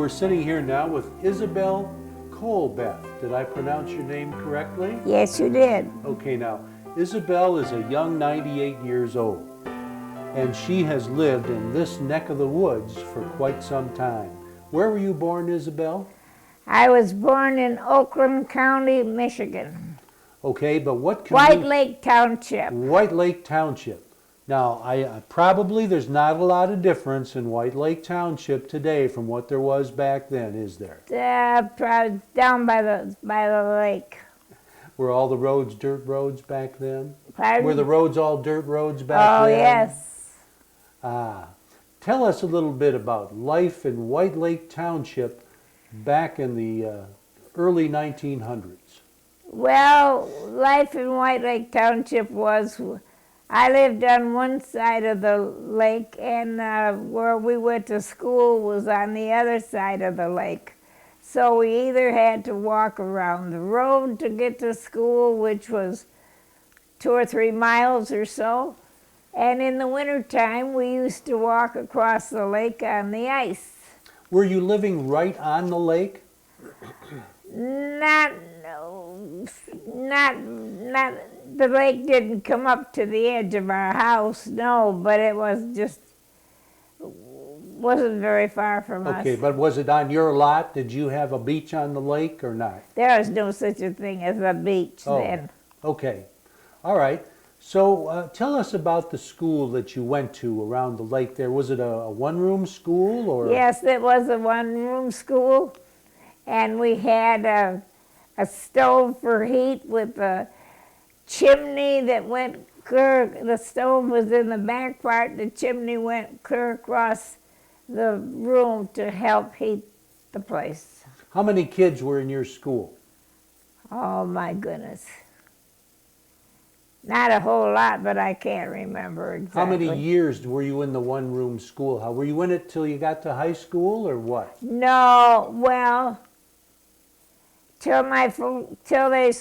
We're sitting here now with Isabelle Colbeth. Did I pronounce your name correctly? Yes, you did. Okay, now, Isabelle is a young 98 years old, and she has lived in this neck of the woods for quite some time. Where were you born, Isabelle? I was born in Oakland County, Michigan. Okay, but what White Lake Township. White Lake Township. Now, probably there's not a lot of difference in White Lake Township today from what there was back then, is there? Probably down by the lake. Were all the roads dirt roads back then? Pardon? Were the roads all dirt roads back then? Oh, yes. Tell us a little bit about life in White Lake Township back in the early 1900s. Well, life in White Lake Township was, I lived on one side of the lake, and where we went to school was on the other side of the lake. So we either had to walk around the road to get to school, which was 2 or 3 miles or so, and in the wintertime we used to walk across the lake on the ice. Were you living right on the lake? Not, the lake didn't come up to the edge of our house, no, but it wasn't very far from us. Okay, but was it on your lot? Did you have a beach on the lake or not? There was no such a thing as a beach then. Okay, all right. So tell us about the school that you went to around the lake there. Was it a one-room school or? Yes, it was a one-room school, and we had a stove for heat with a chimney that went clear. The stove was in the back part. The chimney went clear across the room to help heat the place. How many kids were in your school? Oh, my goodness. Not a whole lot, but I can't remember exactly. How many years were you in the one-room school? How were you in it till you got to high school or what? No, well, till they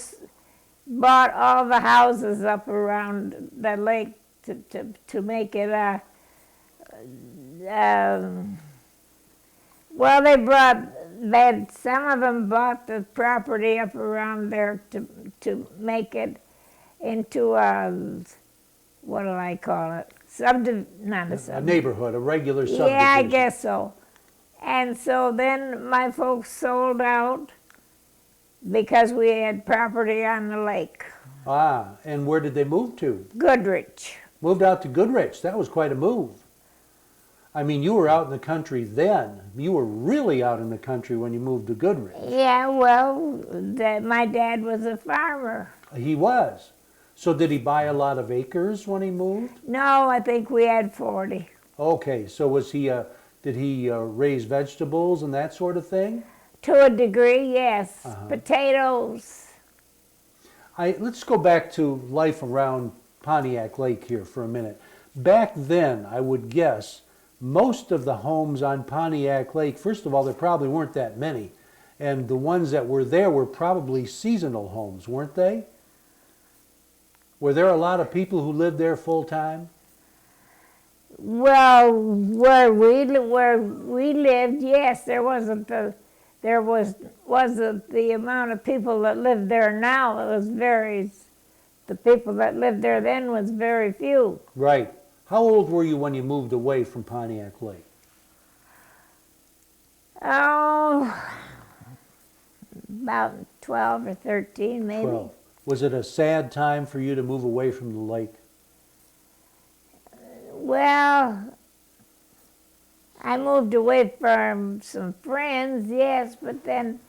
bought all the houses up around the lake to make it well, some of them bought the property up around there to make it into what do I call it? Not a subdivision. A neighborhood, a regular subdivision. Yeah, I guess so. And so then my folks sold out because we had property on the lake. And where did they move to? Goodrich. Moved out to Goodrich. That was quite a move. I mean, you were out in the country then. You were really out in the country when you moved to Goodrich. Yeah, well, my dad was a farmer. He was. So did he buy a lot of acres when he moved? No, I think we had 40. Okay, so was he? Did he raise vegetables and that sort of thing? To a degree, yes. Potatoes. Let's go back to life around Pontiac Lake here for a minute. Back then, I would guess, most of the homes on Pontiac Lake, first of all, there probably weren't that many. And the ones that were there were probably seasonal homes, weren't they? Were there a lot of people who lived there full time? Well, where we lived, yes, there wasn't the amount of people that live there now. The people that lived there then was very few. Right. How old were you when you moved away from Pontiac Lake? Oh, about 12 or 13 maybe. 12. Was it a sad time for you to move away from the lake? Well, I moved away from some friends, yes, but then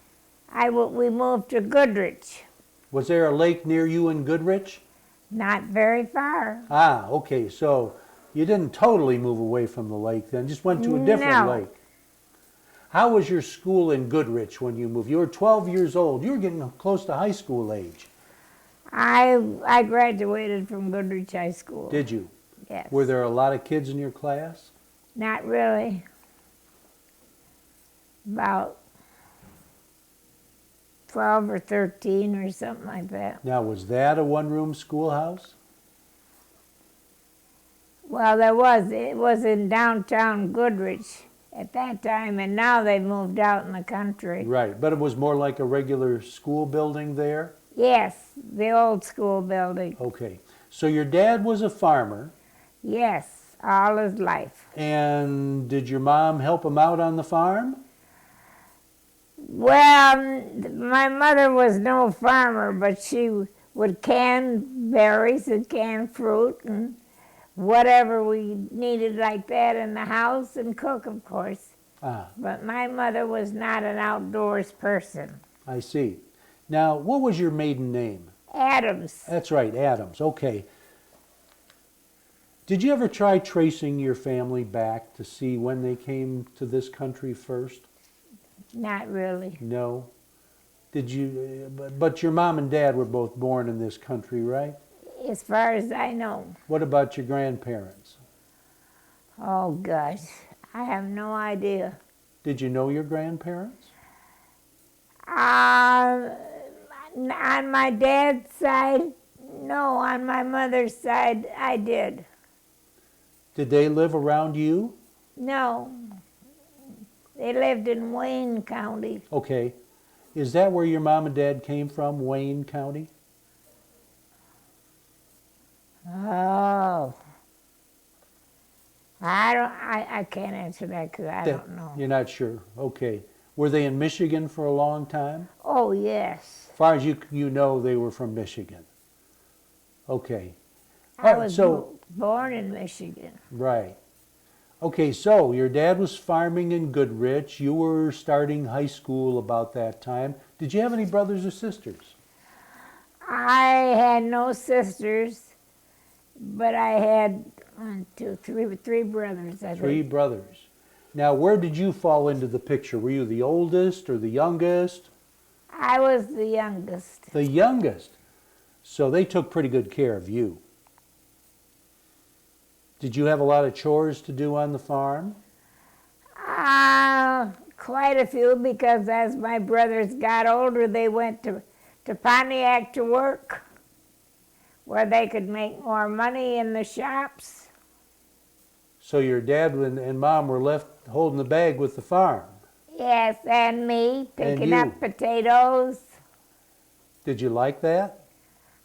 we moved to Goodrich. Was there a lake near you in Goodrich? Not very far. Okay, so you didn't totally move away from the lake then, just went to a different lake. How was your school in Goodrich when you moved? You were 12 years old. You were getting close to high school age. I graduated from Goodrich High School. Did you? Yes. Were there a lot of kids in your class? Not really. About 12 or 13 or something like that. Now, was that a one-room schoolhouse? Well, there was. It was in downtown Goodrich. at that time, and now they've moved out in the country. Right, but it was more like a regular school building there? Yes, the old school building. Okay. So your dad was a farmer, Yes, all his life. and did your mom help him out on the farm? Well, my mother was no farmer, but she would can berries and can fruit and whatever we needed like that in the house, and cook, of course. Ah, But my mother was not an outdoors person. I see. Now, what was your maiden name? Adams. That's right, Adams. Okay. Did you ever try tracing your family back to see when they came to this country first? Not really. No. Did you? But your mom and dad were both born in this country, right? As far as I know. What about your grandparents? Oh, gosh. I have no idea. Did you know your grandparents? On my dad's side, no. On my mother's side, I did. Did they live around you? No. They lived in Wayne County. Okay. Is that where your mom and dad came from, Wayne County? Oh. I can't answer that because I don't know. You're not sure. Okay. Were they in Michigan for a long time? Oh, yes. As far as you know, they were from Michigan. Okay. I All right, was so born in Michigan. right. Okay, so your dad was farming in Goodrich. You were starting high school about that time. Did you have any brothers or sisters? I had no sisters, but I had three brothers. I Three think. brothers. Now, where did you fall into the picture? Were you the oldest or the youngest? I was the youngest. The youngest. So they took pretty good care of you. Did you have a lot of chores to do on the farm? Quite a few, because as my brothers got older, they went to Pontiac to work, where they could make more money in the shops. So your dad and mom were left holding the bag with the farm. Yes, and me picking you. up potatoes. Did you like that?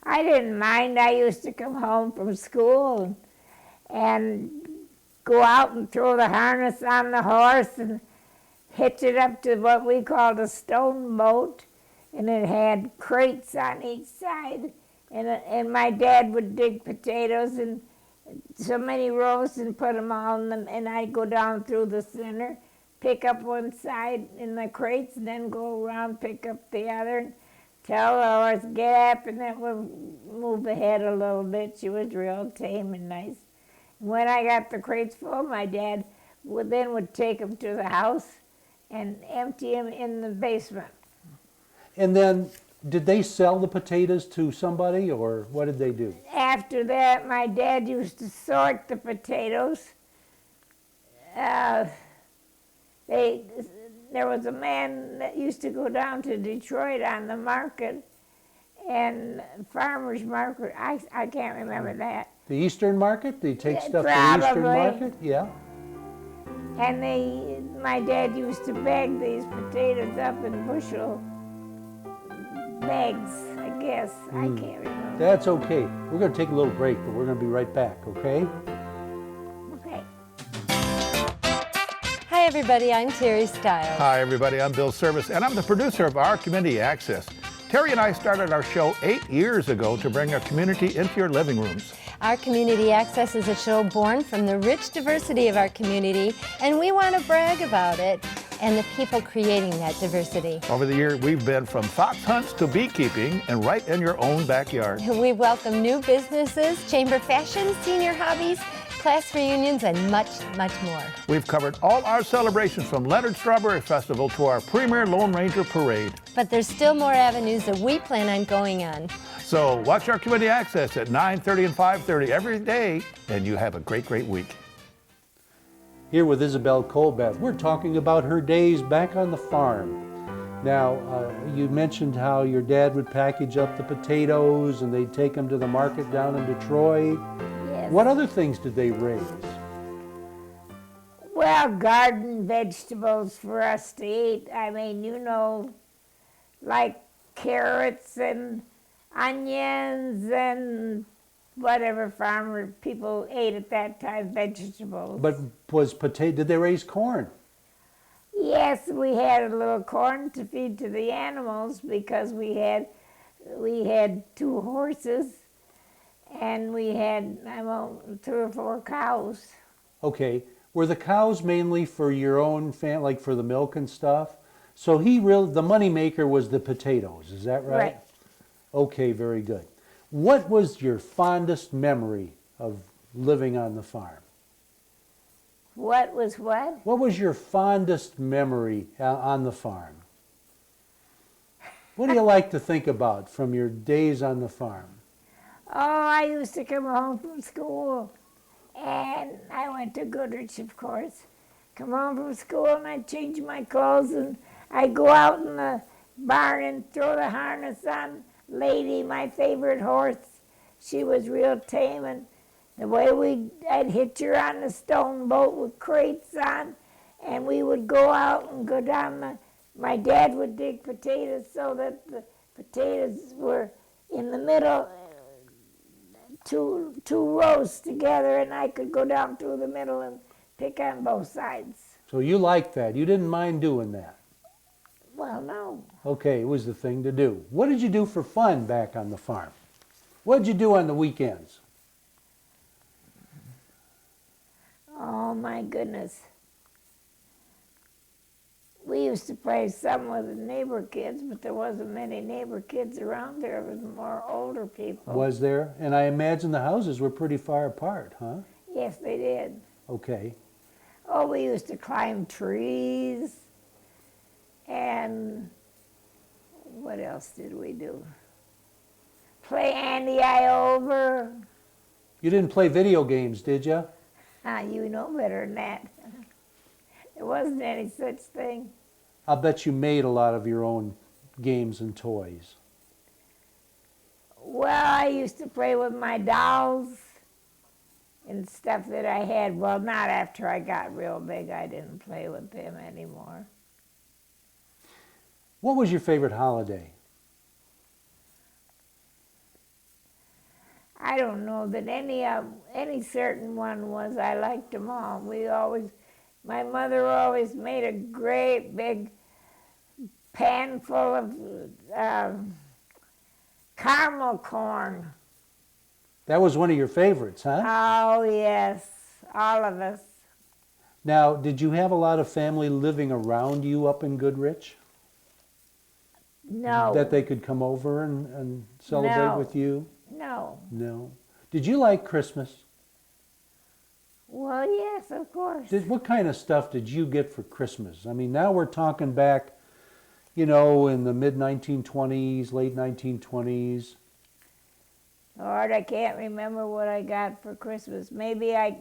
I didn't mind. I used to come home from school and go out and throw the harness on the horse and hitch it up to what we called a stone boat, and it had crates on each side, and my dad would dig potatoes in so many rows and put them all in them, and I'd go down through the center, pick up one side in the crates, and then go around, pick up the other, and tell the horse, get up, and then we'd move ahead a little bit. She was real tame and nice. When I got the crates full, my dad would take them to the house and empty them in the basement. And then, did they sell the potatoes to somebody, or what did they do? After that, my dad used to sort the potatoes. There was a man that used to go down to Detroit on the market, and farmer's market, I can't remember that. The Eastern Market? They take Yeah, stuff to the Eastern probably. Market? Yeah. And my dad used to bag these potatoes up in bushel bags, I guess. I can't remember. That's okay. We're going to take a little break, but we're going to be right back, okay? Okay. Hi everybody, I'm Terry Stiles. Hi, everybody. I'm Bill Service, and I'm the producer of Our Community Access. Terry and I started our show 8 years ago to bring a community into your living rooms. Our Community Access is a show born from the rich diversity of our community, and we want to brag about it and the people creating that diversity. Over the year, we've been from fox hunts to beekeeping and right in your own backyard. We welcome new businesses, chamber fashion, senior hobbies, class reunions, and much, much more. We've covered all our celebrations from Leonard Strawberry Festival to our premier Lone Ranger Parade. But there's still more avenues that we plan on going on. So watch Our Community Access at 9:30 and 5:30 every day, and you have a great, great week. Here with Isabelle Colbeth, we're talking about her days back on the farm. Now, you mentioned how your dad would package up the potatoes and they'd take them to the market down in Detroit. Yes. What other things did they raise? Well, garden vegetables for us to eat. I mean, like carrots and onions and whatever farmer people ate at that time, vegetables. But did they raise corn? Yes, we had a little corn to feed to the animals because we had 2 horses and we had 3 or 4 cows. Okay. Were the cows mainly for your own family, like for the milk and stuff? So the money maker was the potatoes, is that right? Right. Okay, very good. What was your fondest memory of living on the farm? What was what? What was your fondest memory on the farm? What do you like to think about from your days on the farm? Oh, I used to come home from school, and I went to Goodrich, of course. Come home from school, and I'd change my clothes, and I'd go out in the barn and throw the harness on Lady, my favorite horse. She was real tame, and the way I'd hitch her on the stone boat with crates on, and we would go out and go down my dad would dig potatoes so that the potatoes were in the middle, two rows together, and I could go down through the middle and pick on both sides. So you liked that. You didn't mind doing that. Well, no. Okay, it was the thing to do. What did you do for fun back on the farm? What did you do on the weekends? Oh, my goodness. We used to play some with the neighbor kids, but there wasn't many neighbor kids around there. It was more older people. Was there? And I imagine the houses were pretty far apart, huh? Yes, they did. Okay. Oh, we used to climb trees. And what else did we do? Play Andy I Over. You didn't play video games, did you? You know better than that. There wasn't any such thing. I'll bet you made a lot of your own games and toys. Well, I used to play with my dolls and stuff that I had. Well, not after I got real big. I didn't play with them anymore. What was your favorite holiday? I don't know that any certain one was. I liked them all. My mother always made a great big pan full of caramel corn. That was one of your favorites, huh? Oh, yes, all of us. Now, did you have a lot of family living around you up in Goodrich? No. That they could come over and celebrate No. with you? No. No. Did you like Christmas? Well, yes, of course. What kind of stuff did you get for Christmas? I mean, now we're talking back, in the mid-1920s, late 1920s. Lord, I can't remember what I got for Christmas. Maybe I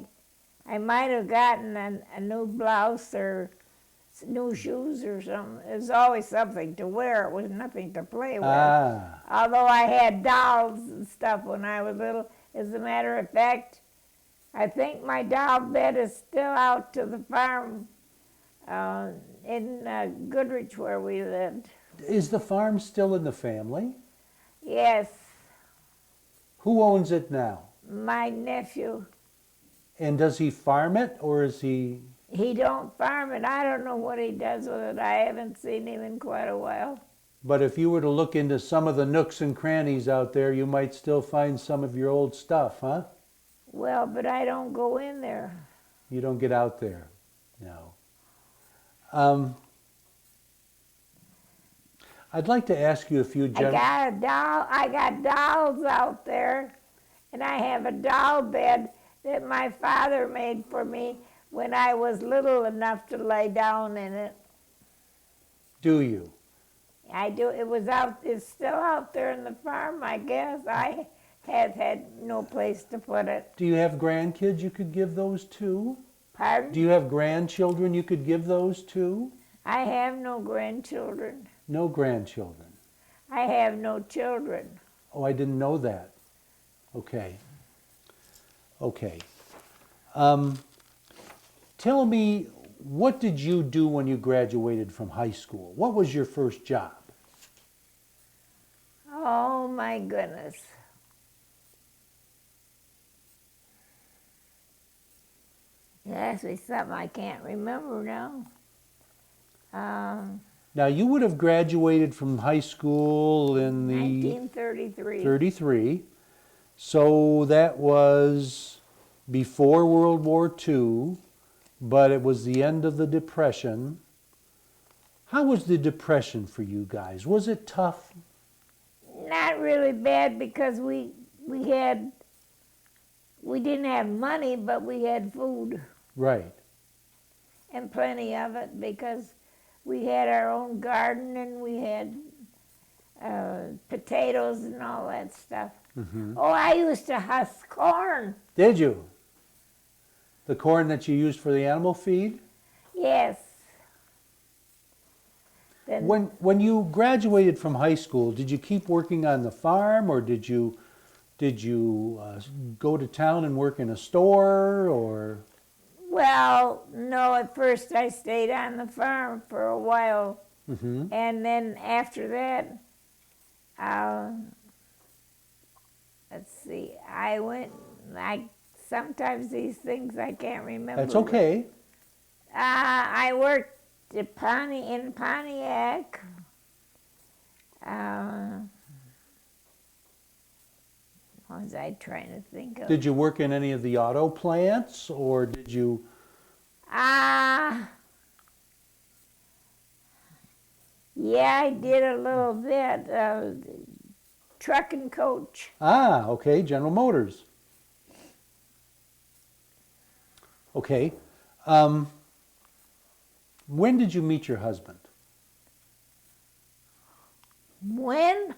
might have gotten a new blouse or new shoes or something. There's always something to wear. It was nothing to play with. Although I had dolls and stuff when I was little. As a matter of fact, I think my doll bed is still out to the farm in Goodrich where we lived. Is the farm still in the family? Yes, Who owns it now? my nephew. And does he farm it, or is he... He don't farm it. I don't know what he does with it. I haven't seen him in quite a while. But if you were to look into some of the nooks and crannies out there, you might still find some of your old stuff, huh? Well, but I don't go in there. You don't get out there, no. I'd like to ask you a few general... I got dolls out there, and I have a doll bed that my father made for me when I was little enough to lay down in it. Do you? I do. It's still out there in the farm, I guess. I have had no place to put it. Do you have grandkids you could give those to? Pardon? Do you have grandchildren you could give those to? I have no grandchildren. No grandchildren. I have no children. Oh, I didn't know that. Okay. Okay. Tell me, what did you do when you graduated from high school? What was your first job? Oh my goodness. You asked me something I can't remember now. Now, you would have graduated from high school in the 1933. 33, so that was before World War II, but it was the end of the Depression. How was the Depression for you guys? Was it tough? Not really bad because we didn't have money, but we had food Right. and plenty of it because we had our own garden and we had potatoes and all that stuff. Mm-hmm. Oh, I used to husk corn. Did you? The corn that you used for the animal feed? Yes. Then When you graduated from high school, did you keep working on the farm, or did you go to town and work in a store, or? well, no, at first I stayed on the farm for a while. Mm-hmm. And then after that, let's see, sometimes these things I can't remember. That's okay. I worked in Pontiac. What was I trying to think of? Did you work in any of the auto plants, or did you? Yeah, I did a little bit. Truck and coach. Ah, okay, General Motors. Okay. When did you meet your husband? When?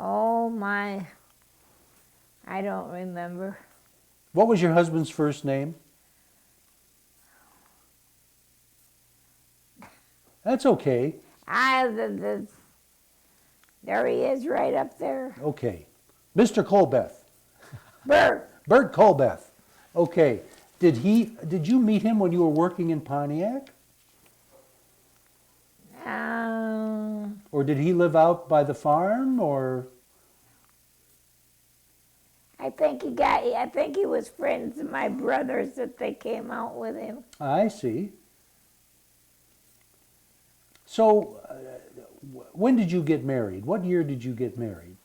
Oh my, I don't remember. What was your husband's first name? That's okay. There he is right up there. Okay. Mr. Colbeth. Bert. Bert Colbeth. Okay. Did you meet him when you were working in Pontiac? Or did he live out by the farm, or? I think he was friends with my brothers that they came out with him. I see. So, when did you get married? What year did you get married?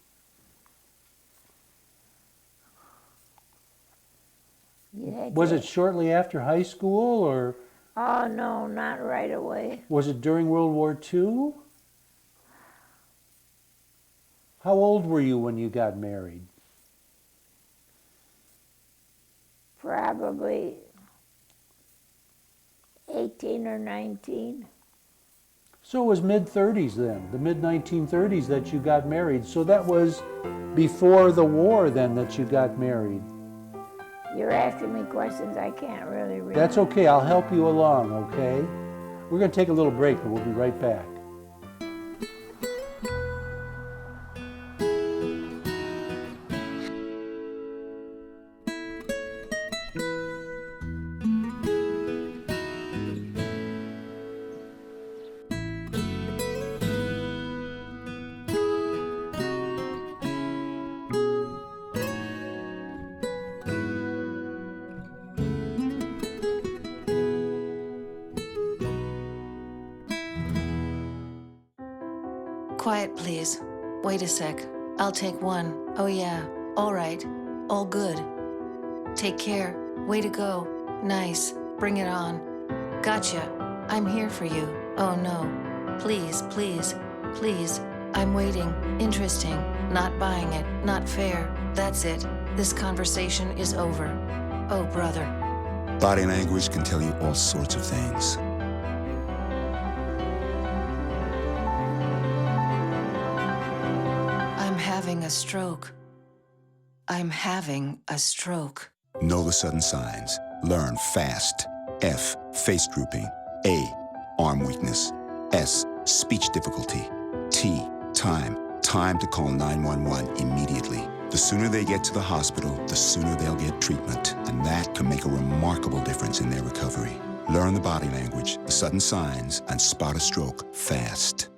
Was it shortly after high school, or? Oh no, not right away. Was it during World War II? How old were you when you got married? Probably 18 or 19. So it was mid-30s then, the mid-1930s that you got married. So that was before the war then that you got married. You're asking me questions I can't really remember. That's okay, I'll help you along, okay? We're going to take a little break and we'll be right back. Quiet, please. Wait a sec. I'll take one. Oh yeah. All right. All good. Take care. Way to go. Nice. Bring it on. Gotcha. I'm here for you. Oh no. Please, please, please. I'm waiting. Interesting. Not buying it. Not fair. That's it. This conversation is over. Oh, brother. Body language can tell you all sorts of things. I'm having a stroke. I'm having a stroke. Know the sudden signs. Learn fast. F, face drooping. A, arm weakness. S, speech difficulty. T, time. Time to call 911 immediately. The sooner they get to the hospital, the sooner they'll get treatment, and that can make a remarkable difference in their recovery. Learn the body language, the sudden signs, and spot a stroke fast.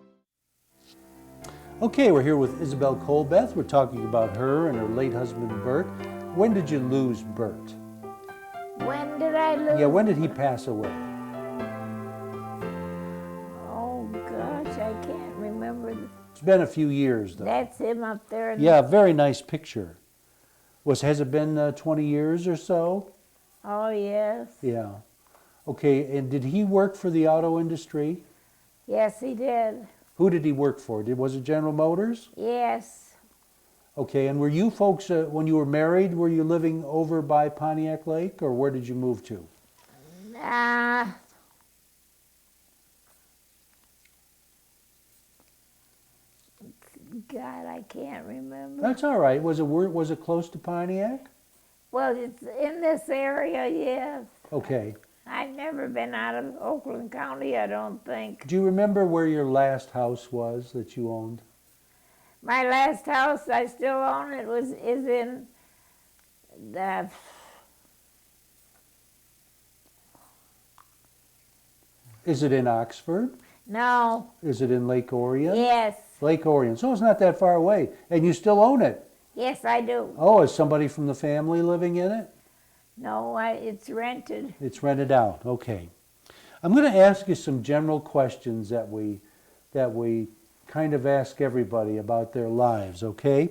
Okay, we're here with Isabelle Colbeth. We're talking about her and her late husband, Bert. When did you lose Bert? When did I lose? Yeah, when did he pass away? Oh gosh, I can't remember. It's been a few years, though. That's him up there. Yeah, very nice picture. Has it been 20 years or so? Oh yes. Yeah. Okay, and did he work for the auto industry? Yes, he did. Who did he work for? Was it General Motors? Yes. Okay, and were you folks, when you were married, were you living over by Pontiac Lake, or where did you move to? God, I can't remember. That's all right. Was it close to Pontiac? Well, it's in this area, yes. Okay. I've never been out of Oakland County, I don't think. Do you remember where your last house was that you owned? My last house, I still own it, is in the... Is it in Oxford? No. Is it in Lake Orion? Yes. Lake Orion. So it's not that far away. And you still own it? Yes, I do. Oh, is somebody from the family living in it? No, it's rented. It's rented out. Okay. I'm going to ask you some general questions that we kind of ask everybody about their lives, okay?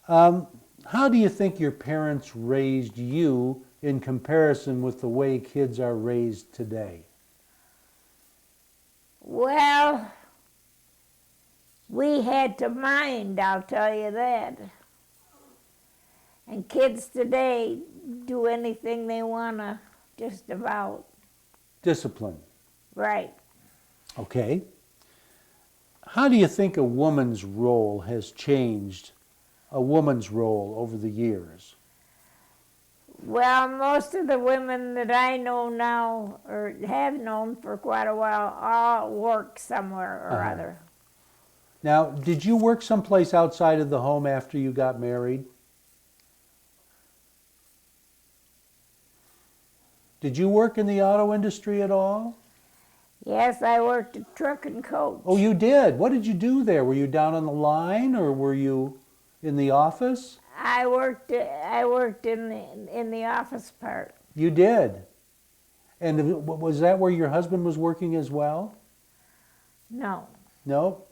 How do you think your parents raised you in comparison with the way kids are raised today? Well, we had to mind, I'll tell you that. And kids today do anything they want to, just about. Discipline. Right. Okay. How do you think a woman's role has changed, a woman's role over the years? Well, most of the women that I know now, or have known for quite a while, all work somewhere or other. Now, did you work someplace outside of the home after you got married? Did you work in the auto industry at all? Yes, I worked at Truck and Coach. Oh, you did? What did you do there? Were you down on the line or were you in the office? I worked in the office part. You did? And was that where your husband was working as well? No, No?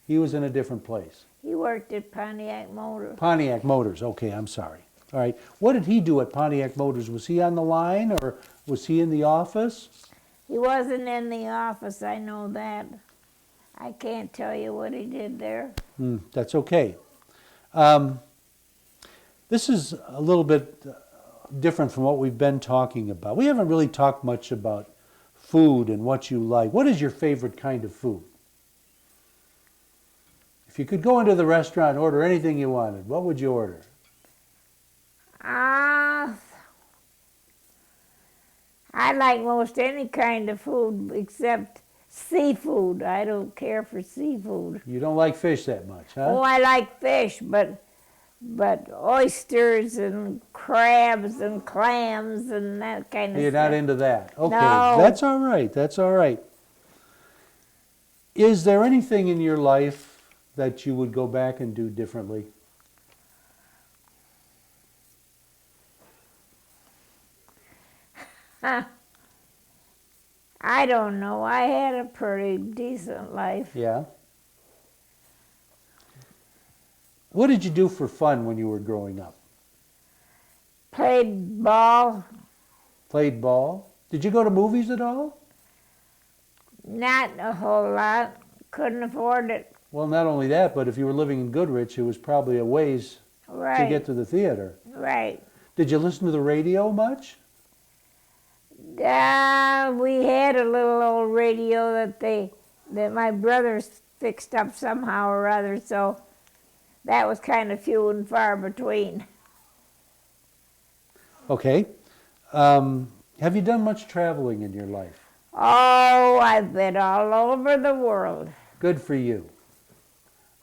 He was in a different place. he worked at Pontiac Motors. Pontiac Motors. Okay, I'm sorry. All right. What did he do at Pontiac Motors? Was he on the line or was he in the office? He wasn't in the office, I know that. I can't tell you what he did there. That's okay. This is a little bit different from what we've been talking about. We haven't really talked much about food and what you like. What is your favorite kind of food? If you could go into the restaurant and order anything you wanted, what would you order? I like most any kind of food except seafood. I don't care for seafood. You don't like fish that much, huh? Oh, I like fish, but oysters and crabs and clams and that kind of You're stuff. not into that. Okay, No. that's all right. That's all right. Is there anything in your life that you would go back and do differently? I don't know. I had a pretty decent life. Yeah. What did you do for fun when you were growing up? Played ball. Played ball? Did you go to movies at all? Not a whole lot. Couldn't afford it. Well, not only that, but if you were living in Goodrich, it was probably a ways Right. to get to the theater. Right. Did you listen to the radio much? We had a little old radio that my brothers fixed up somehow or other, so that was kind of few and far between. Okay. Have you done much traveling in your life? Oh, I've been all over the world. Good for you.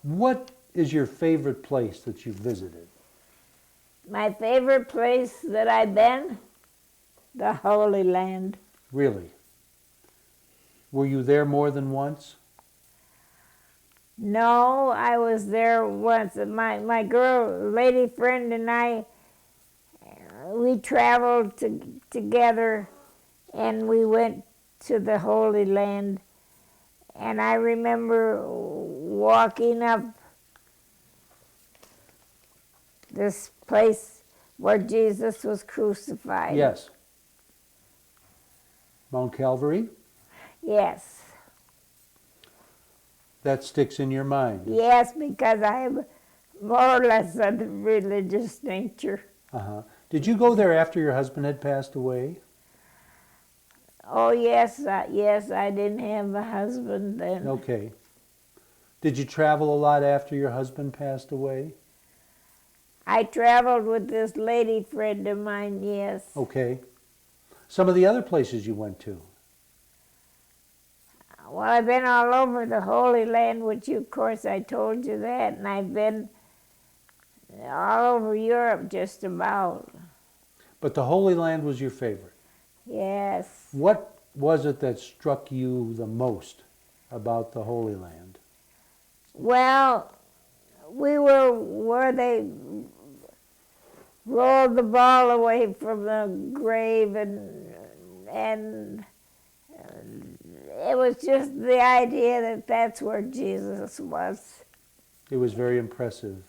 What is your favorite place that you've visited? My favorite place that I've been? The Holy Land. Really? Were you there more than once? No, I was there once. My lady friend and I, we traveled together and we went to the Holy Land. And I remember walking up this place where Jesus was crucified. Yes. Mount Calvary? Yes. That sticks in your mind? Yes, because I'm more or less of the religious nature. Uh-huh. Did you go there after your husband had passed away? Oh, yes, yes, I didn't have a husband then. Okay. Did you travel a lot after your husband passed away? I traveled with this lady friend of mine, yes. Okay. Some of the other places you went to? Well, I've been all over the Holy Land, which of course I told you that, and I've been all over Europe just about. But the Holy Land was your favorite. Yes. What was it that struck you the most about the Holy Land? Well, we were where they rolled the ball away from the grave, and it was just the idea that that's where Jesus was. It was very impressive.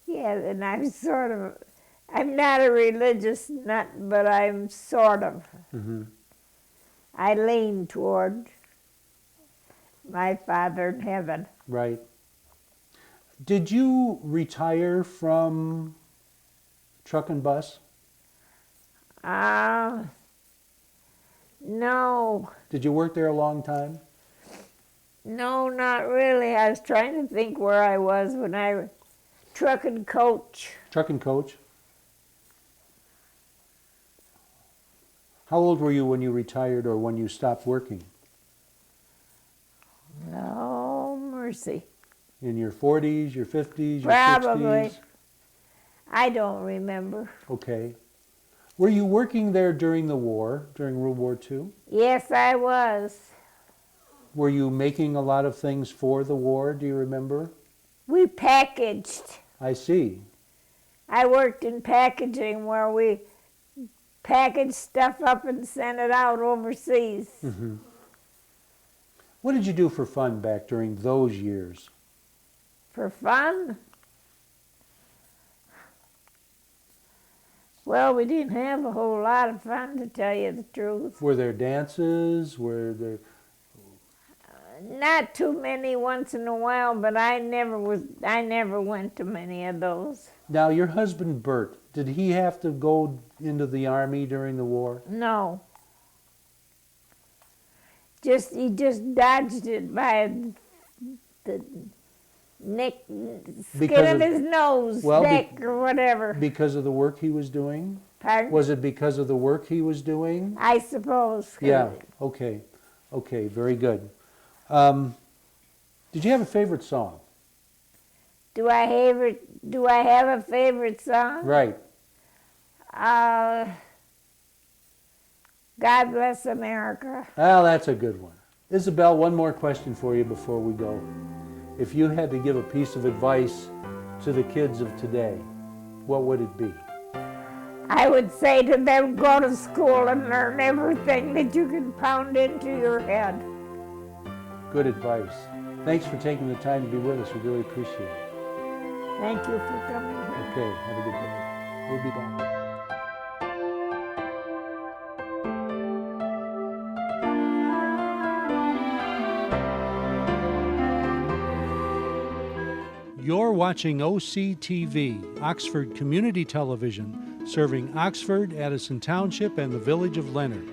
Yeah, and I'm not a religious nut, but I'm sort of. Mm-hmm. I lean toward my Father in heaven. Right. Did you retire from truck and bus? No. Did you work there a long time? No, not really. I was trying to think where I was when I truck and coach. Truck and coach? How old were you when you retired or when you stopped working? Oh, mercy. In your 40s, your 50s, your Probably. 60s? I don't remember. Okay. Were you working there during the war, during World War II? Yes, I was. Were you making a lot of things for the war, do you remember? We packaged. I see. I worked in packaging where we packaged stuff up and sent it out overseas. Mm-hmm. What did you do for fun back during those years? For fun? Well, we didn't have a whole lot of fun, to tell you the truth. Were there dances? Were there... Not too many once in a while, but I never went to many of those. Now, your husband, Bert, did he have to go into the Army during the war? No. He just dodged it by the skin of his nose, neck, or whatever. Because of the work he was doing? Pardon? Was it because of the work he was doing? I suppose. Yeah, okay. Okay, very good. Did you have a favorite song? Do I have a favorite song? Right. God Bless America. Well, that's a good one. Isabelle, one more question for you before we go. If you had to give a piece of advice to the kids of today, what would it be? I would say to them, go to school and learn everything that you can pound into your head. Good advice. Thanks for taking the time to be with us. We really appreciate it. Thank you for coming here. Okay, have a good day. We'll be back. You're watching OCTV, Oxford Community Television, serving Oxford, Addison Township, and the village of Leonard.